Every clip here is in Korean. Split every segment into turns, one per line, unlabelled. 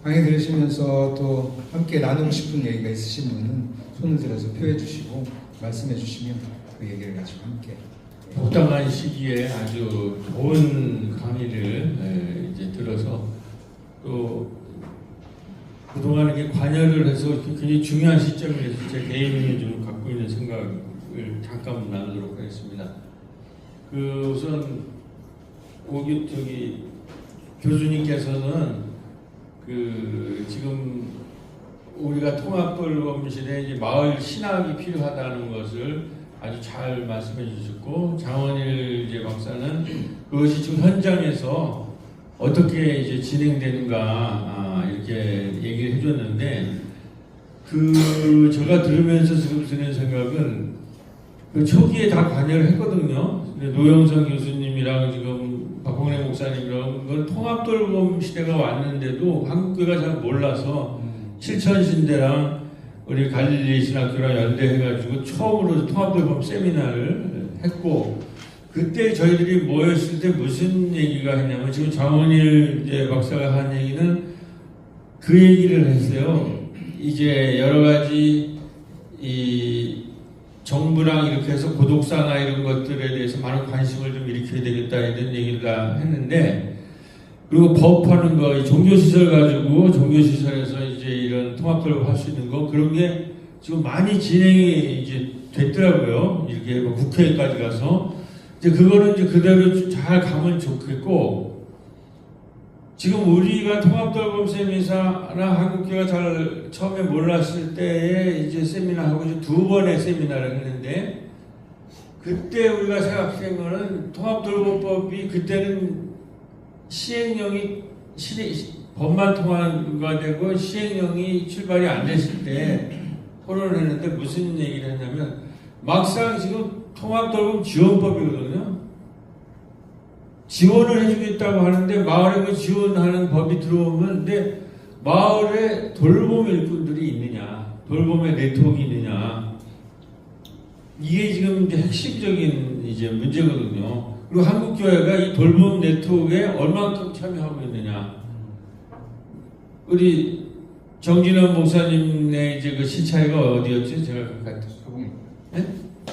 강의 들으시면서 또 함께 나누고 싶은 얘기가 있으신 분은 손을 들어서 표해 주시고 말씀해 주시면 그 얘기를 가지고 함께
적당한 시기에 아주 좋은 강의를 이제 들어서 또 그동안 이렇게 관여를 해서 굉장히 중요한 시점에서 제 개인이 좀 갖고 있는 생각을 잠깐 나누도록 하겠습니다. 우선 교수님께서는 지금 우리가 통합돌봄 시대에 이제 마을 신학이 필요하다는 것을 아주 잘 말씀해 주셨고, 장원일 이제 박사는 그것이 지금 현장에서 어떻게 이제 진행되는가 이렇게 얘기를 해줬는데, 제가 들으면서 지금 드는 생각은 초기에 다 관여를 했거든요. 노영선 교수님이랑 지금 박홍래 목사님이랑 그건 통합돌봄 시대가 왔는데도 한국교회가 잘 몰라서 실천신대랑 우리 갈릴리 신학교랑 연대해가지고 처음으로 통합돌봄 세미나를 했고, 그때 저희들이 모였을 때 무슨 얘기가 했냐면, 지금 장원일 이제 박사가 한 얘기는 그 얘기를 했어요. 이제 여러 가지 정부랑 이렇게 해서 고독사나 이런 것들에 대해서 많은 관심을 좀 일으켜야 되겠다 이런 얘기를 다 했는데, 그리고 법하는 거, 종교시설 가지고 종교시설에서 이제 이런 통합돌봄 할 수 있는 거, 그런 게 지금 많이 진행이 이제 됐더라고요. 이렇게 국회까지 가서. 이제 그거는 이제 그대로 잘 가면 좋겠고, 지금 우리가 통합돌봄 세미나나 한국교회가 잘 처음에 몰랐을 때에 이제 세미나하고 이제 2번의 세미나를 했는데, 그때 우리가 생각한 거는 통합돌봄법이 그때는 시행령이 법만 통과가 되고 시행령이 출발이 안 됐을 때 토론을 했는데, 무슨 얘기를 했냐면, 막상 지금 통합돌봄 지원법이거든요. 지원을 해주겠다고 하는데 마을에 그 지원하는 법이 들어오면, 근데 마을에 돌봄 일꾼들이 있느냐, 돌봄의 네트워크가 있느냐, 이게 지금 이제 핵심적인 이제 문제거든요. 그리고 한국교회가 이 돌봄 네트워크에 얼마만큼 참여하고 있느냐. 우리 정진원 목사님의 이제 그 시차이가 어디였죠? 제가
소금.
네?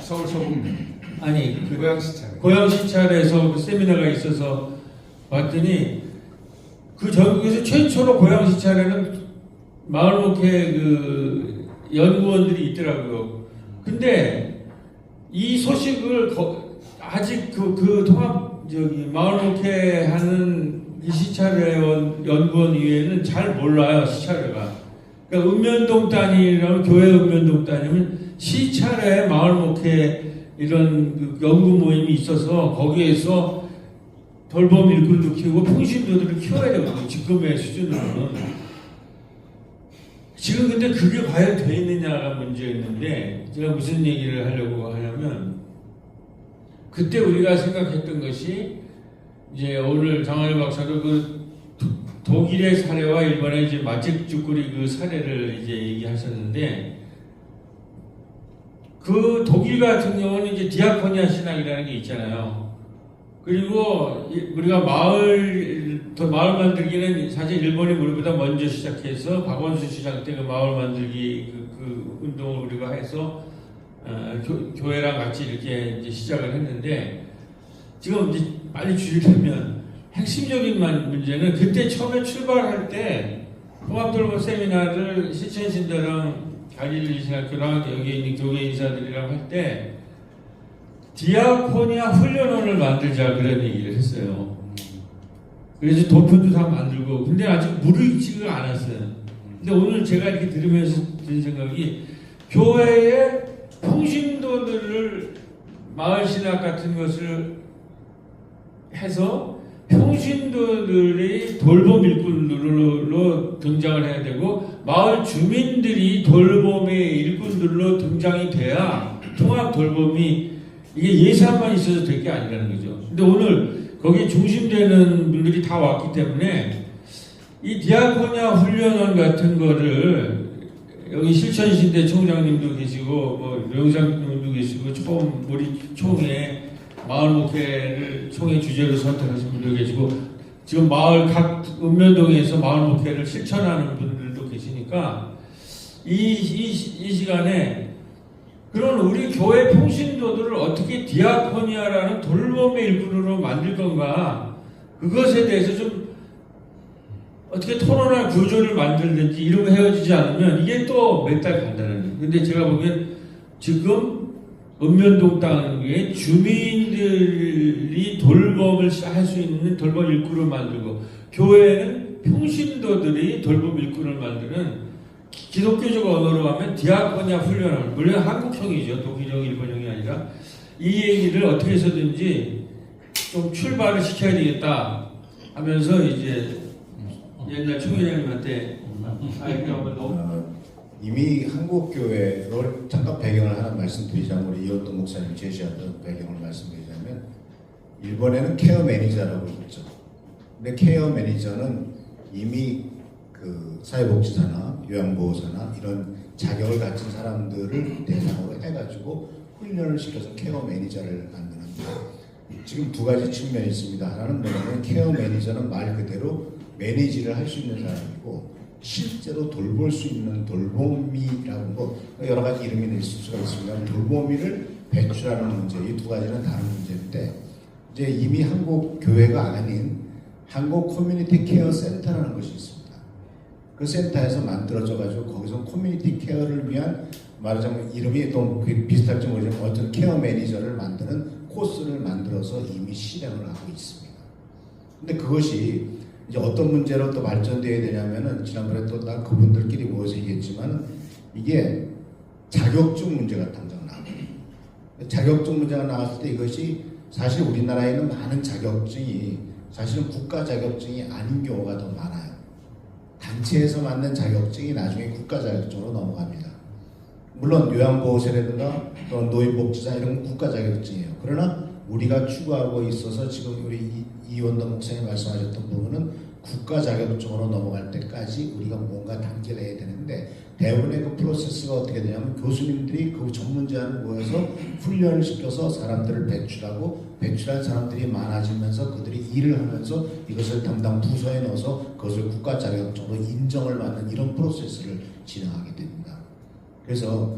서울 소금.
아니,
고양 시찰.
고양 시찰에서 그 세미나가 있어서 봤더니, 그 전국에서 최초로 고양 시찰에는 마을목회 그 연구원들이 있더라고요. 근데 이 소식을 아직 통합 마을목회 하는 이 시찰회 연구원 이외에는 잘 몰라요, 시찰회가. 그러니까 읍면동 단위라면, 교회 읍면동 단위면 시찰회 마을목회 이런 연구 모임이 있어서 거기에서 돌봄 일꾼도 키우고 평신도들을 키워야 되거든요. 지금의 수준으로는. 지금 근데 그게 과연 돼 있느냐가 문제였는데, 제가 무슨 얘기를 하려고 하냐면, 그때 우리가 생각했던 것이, 이제 오늘 장원일 박사도 독일의 사례와 일본의 이제 맛집 쭈꾸리 그 사례를 이제 얘기하셨는데, 그 독일 같은 경우는 이제 디아코니아 신학이라는 게 있잖아요. 그리고 우리가 마을 만들기는 사실 일본이 우리보다 먼저 시작해서 박원순 시장 때 그 마을 만들기 그 운동을 우리가 해서 교회랑 같이 이렇게 이제 시작을 했는데, 지금 이제 빨리 줄이려면 핵심적인 문제는, 그때 처음에 출발할 때 통합돌봄 세미나를 실천신대랑 갈릴리 신학교랑 여기 있는 교회 인사들이랑 할 때 디아코니아 훈련원을 만들자 그런 얘기를 했어요. 그래서 도표도 다 만들고, 근데 아직 무르익지가 않았어요. 근데 오늘 제가 이렇게 들으면서 든 생각이, 교회의 평신도들을 마을 신학 같은 것을 해서 평신도들이 돌봄 일꾼들로 등장을 해야 되고, 마을 주민들이 돌봄의 일꾼들로 등장이 돼야 통합 돌봄이, 이게 예산만 있어서 될 게 아니라는 거죠. 근데 오늘 거기에 중심되는 분들이 다 왔기 때문에 이 디아코니아 훈련원 같은 거를, 여기 실천신대 총장님도 계시고 뭐 명상님도 계시고 우리 총회 마을목회를 총회 주제로 선택하신 분도 계시고 지금 마을 각 읍면동에서 마을 목회를 실천하는 분들도 계시니까 이 시간에 그런 우리 교회 평신도들을 어떻게 디아코니아라는 돌봄의 일꾼으로 만들 건가, 그것에 대해서 좀 어떻게 토론할 구조를 만들든지 이런 거 헤어지지 않으면 이게 또 몇 달 간다는 거예요. 근데 제가 보기엔 지금 읍면동 땅에 주민들이 돌봄을 할 수 있는 돌봄 일꾼을 만들고, 교회는 평신도들이 돌봄 일꾼을 만드는, 기독교적 언어로 하면 디아코니아 훈련을, 물론 한국형이죠, 독일형, 일본형이 아니라, 이 얘기를 어떻게 해서든지 좀 출발을 시켜야 되겠다 하면서 이제 옛날 총회장님한테
이미 한국교회를 잠깐 배경을 하나 말씀드리자면, 우리 이현동 목사님 제시하던 배경을 말씀드리자면, 일본에는 케어 매니저라고 있죠. 근데 케어 매니저는 이미 그 사회복지사나 요양보호사나 이런 자격을 가진 사람들을 대상으로 해가지고 훈련을 시켜서 케어 매니저를 만드는데, 지금 두 가지 측면이 있습니다. 하나는 뭐냐면, 케어 매니저는 말 그대로 매니지를 할 수 있는 사람이고, 실제로 돌볼 수 있는 돌보미라는 거, 여러 가지 이름이 있을 수가 있습니다. 돌보미를 배출하는 문제, 이 두 가지는 다른 문제인데, 이제 이미 한국 교회가 아닌 한국 커뮤니티 케어 센터라는 것이 있습니다. 그 센터에서 만들어져 가지고 거기서 커뮤니티 케어를 위한, 말하자면 이름이 또 비슷할지 모르지만 어떤 케어 매니저를 만드는 코스를 만들어서 이미 실행을 하고 있습니다. 근데 그것이 이제 어떤 문제로 또 발전되어야 되냐면은, 지난번에 또 난 그분들끼리 모여서 얘기했지만, 이게 자격증 문제가 당장 나와요. 자격증 문제가 나왔을 때 이것이 사실 우리나라에 있는 많은 자격증이 사실은 국가 자격증이 아닌 경우가 더 많아요. 단체에서 만든 자격증이 나중에 국가 자격증으로 넘어갑니다. 물론 요양보호사라든가 또는 노인복지사 이런 건 국가 자격증이에요. 그러나 우리가 추구하고 있어서 지금 우리 이원도 목사님 말씀하셨던 부분은 국가 자격증으로 넘어갈 때까지 우리가 뭔가 단계를 해야 되는데, 대부분의 그 프로세스가 어떻게 되냐면, 교수님들이 그 전문자를 모여서 훈련을 시켜서 사람들을 배출하고, 배출한 사람들이 많아지면서 그들이 일을 하면서 이것을 담당 부서에 넣어서 그것을 국가 자격증으로 인정을 받는 이런 프로세스를 진행하게 됩니다. 그래서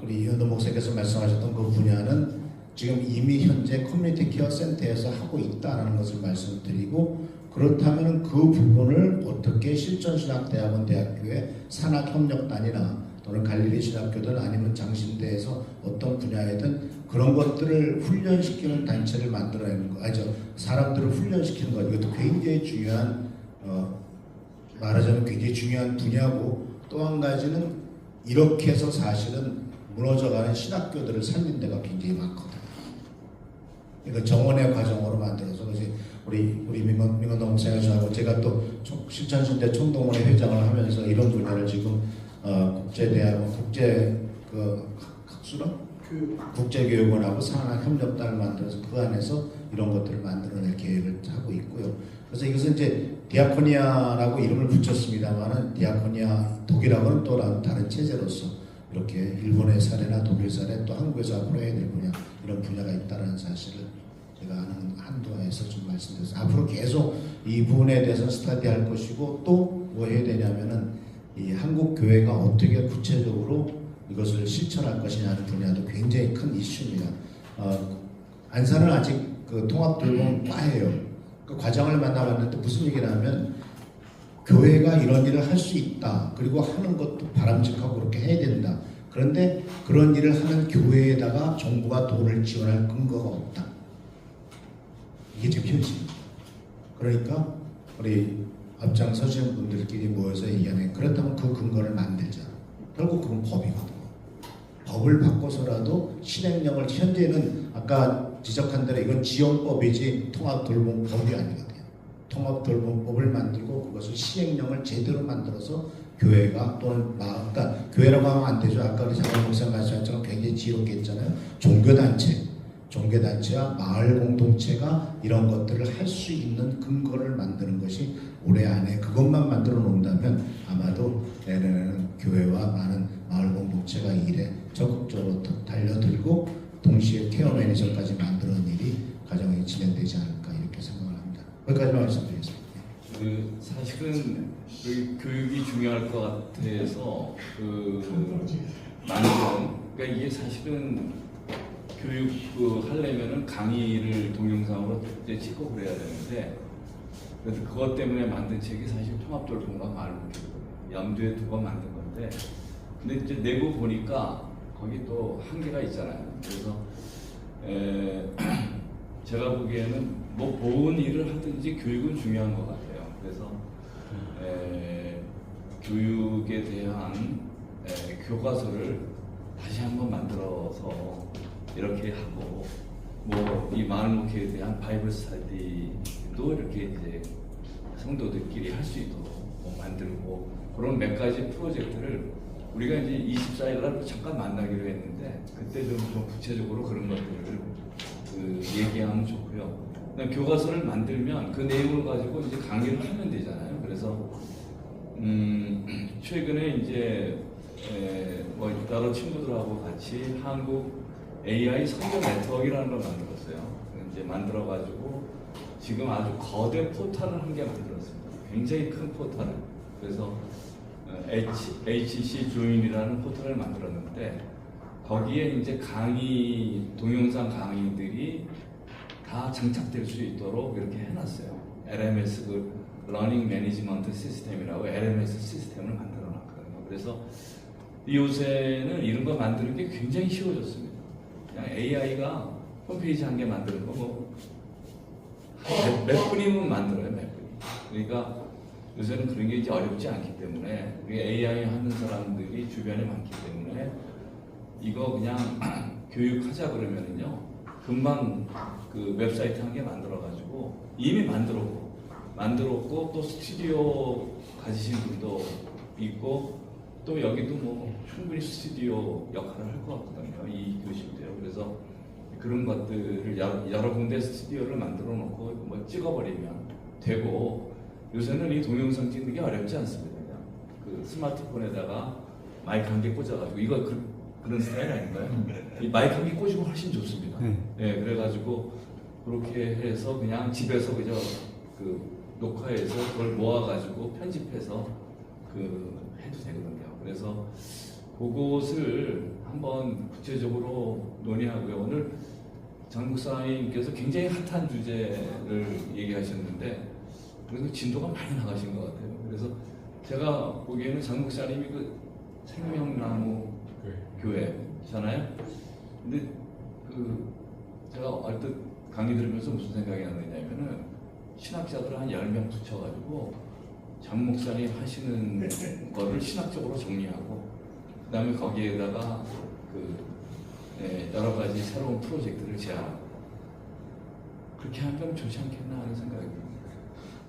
우리 이현도 목사님께서 말씀하셨던 그 분야는 지금 이미 현재 커뮤니티 케어 센터에서 하고 있다는 것을 말씀드리고, 그렇다면 그 부분을 어떻게 실천신학대학원 대학교의 산학협력단이나 또는 갈릴리 신학교든 아니면 장신대에서 어떤 분야에든 그런 것들을 훈련시키는 단체를 만들어내는 거, 아니죠, 사람들을 훈련시키는 것, 이것도 굉장히 중요한, 말하자면 굉장히 중요한 분야고, 또 한 가지는 이렇게 해서 사실은 무너져가는 신학교들을 살린 데가 굉장히 많거든요. 그러니까 정원의 과정으로 만들어서, 그래서 우리 민건동 목사님하고 제가 또 실천신대 총동원회 회장을 하면서 이런 분야를 지금 국제대학원 국제교육원하고 산학협력단을 만들어서 그 안에서 이런 것들을 만들어낼 계획을 하고 있고요. 그래서 이것은 이제 디아코니아라고 이름을 붙였습니다만은, 디아코니아 독일하고는 또 다른 체제로서 이렇게 일본의 사례나 독일 사례, 또 한국에서 앞으로 해야 될 분야, 이런 분야가 있다는 사실을 제가 아는 한도에서 좀 말씀드렸습니다. 앞으로 계속 이 부분에 대해서 스터디할 것이고, 또 뭐 해야 되냐면은 이 한국 교회가 어떻게 구체적으로 이것을 실천할 것이냐는 분야도 굉장히 큰 이슈입니다. 안산은 아직 그 통합돌봄 과예요. 그 과정을 만나봤는데 무슨 얘기를 하면, 교회가 이런 일을 할 수 있다, 그리고 하는 것도 바람직하고 그렇게 해야 된다. 그런데 그런 일을 하는 교회에다가 정부가 돈을 지원할 근거가 없다. 이게 지금 현실입니다. 그러니까 우리 앞장서시는 분들끼리 모여서 얘기하는, 그렇다면 그 근거를 만들자. 결국 그건 법이거든요. 법을 바꿔서라도 실행력을, 현재는 아까 지적한 대로 이건 지원법이지 통합돌봄법이 아니거든요. 통합돌봄법을 만들고 그것을 시행령을 제대로 만들어서 교회가 또는 그러니까 교회라고 하면 안 되죠. 아까 우리 장관 목사님 말씀하셨지만 굉장히 지롭게 했잖아요. 종교단체와 마을 공동체가 이런 것들을 할 수 있는 근거를 만드는 것이 올해 안에 그것만 만들어 놓는다면, 아마도 내년에는 교회와 많은 마을 공동체가 이 일에 적극적으로 달려들고 동시에 케어 매니저까지 만드는 일이 가정에 진행되지 않을까, 이렇게 생각을 합니다. 거기까지만 말씀드리겠습니다.
교육이 중요할 것 같아서 그러니까 이게 사실은 교육 하려면은 강의를 동영상으로 이제 찍고 그래야 되는데 그래서 그것 때문에 만든 책이 사실 통합돌봄과 말문교 염두에 두고 만든 건데 근데 이제 내부 보니까 거기 또 한계가 있잖아요. 그래서 제가 보기에는 뭐 좋은 일을 하든지 교육은 중요한 것 같아요. 그래서 교육에 대한 교과서를 다시 한번 만들어서 이렇게 하고 뭐 이 마을목회에 대한 바이블 스터디도 이렇게 이제 성도들끼리 할 수 있도록 뭐 만들고 그런 몇 가지 프로젝트를 우리가 이제 24일 날 잠깐 만나기로 했는데 그때 좀 구체적으로 그런 것들을 얘기하면 좋고요. 그다음에 교과서를 만들면 그 내용을 가지고 이제 강의를 하면 되잖아요. 그래서 최근에 이제 뭐 여러 친구들하고 같이 한국 AI 성경 네트워크라는 걸 만들었어요. 이제 만들어가지고 지금 아주 거대 포탈을 한 개 만들었습니다. 굉장히 큰 포탈을. 그래서 HC 조인이라는 포털을 만들었는데 거기에 이제 강의 동영상 강의들이 다 장착될 수 있도록 이렇게 해놨어요. LMS 그 러닝 매니지먼트 시스템이라고 LMS 시스템을 만들어놨거든요. 그래서 요새는 이런 거 만드는 게 굉장히 쉬워졌습니다. 그냥 AI가 홈페이지 한 개 만드는 거 뭐 몇 분이면 만들어요, 몇 분이. 그러니까 요새는 그런 게 이제 어렵지 않기 때문에 AI 하는 사람들이 주변에 많기 때문에 이거 그냥 교육하자 그러면은요 금방 그 웹사이트 한 개 만들어가지고 이미 만들었고 또 스튜디오 가지신 분도 있고 또 여기도 뭐 충분히 스튜디오 역할을 할 것 같거든요. 이 교실도요. 그래서 그런 것들을 여러 군데 스튜디오를 만들어 놓고 뭐 찍어버리면 되고 요새는 이 동영상 찍는 게 어렵지 않습니다. 그냥 그 스마트폰에다가 마이크 한 개 꽂아가지고 이거 그런 스타일 아닌가요? 이 마이크 한 개 꽂으면 훨씬 좋습니다. 네, 그래가지고 그렇게 해서 그냥 집에서 그저 그 녹화해서 그걸 모아가지고 편집해서 그 해도 되거든요. 그래서 그것을 한번 구체적으로 논의하고요. 오늘 장 목사님께서 굉장히 핫한 주제를 얘기하셨는데 그래도 진도가 많이 나가신 것 같아요. 그래서 제가 보기에는 장 목사님이 그 생명나무 교회잖아요. 근데 그 제가 얼핏 강의 들으면서 무슨 생각이 났느냐면은 신학자들 한 10명 붙여가지고 장 목사님 하시는 거를 신학적으로 정리하고 그 다음에 거기에다가 여러 가지 새로운 프로젝트를 제안하고 그렇게 하면 좋지 않겠나 하는 생각이 듭니다.